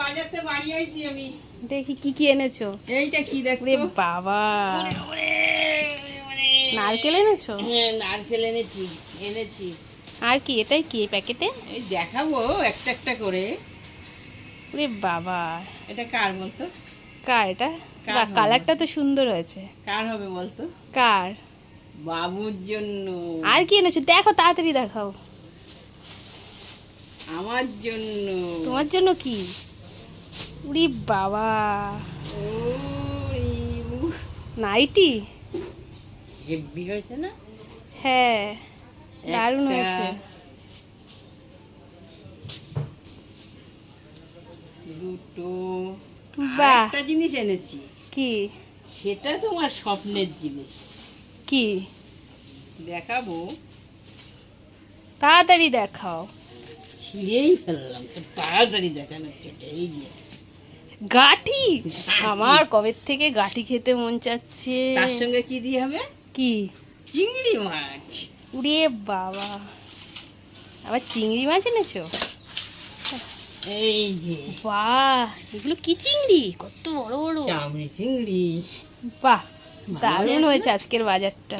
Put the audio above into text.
বাজারতে বাড়ি আইছি আমি। দেখি কি কি এনেছো। এইটা কি দেখো বাবা, নারকেল এনেছো? হ্যাঁ নারকেল এনেছি এনেছি। আর কি, এটাই কি প্যাকেটে? এই দেখাবো একটা একটা করে। ওরে বাবা, এটা কার বলতো? কার এটা? কার বাহ, হবে? কালারটা তো সুন্দর হয়েছে। কার হবে বলতো? কার? বাবুর জন্য। আর কি এনেছো দেখো, তাড়াতাড়ি দেখাও। আমার জন্য। তোমার জন্য কি? উরি বাবা, ওরে উহ, নাইটি? হেব্বি হয়েছে না? হ্যাঁ, দারুণ একটা, হয়েছে। দুটো। বাহ, একটা জিনিস এনেছি, কি? সেটা তোমার স্বপ্নের জিনিস। কি? দেখাবো। তাড়াতাড়ি দেখাও। ছিঁড়েই ফেললাম তো, তাড়াতাড়ি দেখানোর জন্য। এই যে গাঠি, আমার কবে থেকে গাঠি খেতে মন চাচ্ছে। তার সঙ্গে কি দিয়ে হবে? কি? চিংড়ি মাছ। উড়ে বাবা, আবার চিংড়ি মাছ এনেছো? এই যে বাহ, এগুলো কি চিংড়ি, কত বড় বড়! চামড়ি চিংড়ি। বাহ, ভালো দারুণ হয়েছে হয়েছে না? আজকের বাজারটা।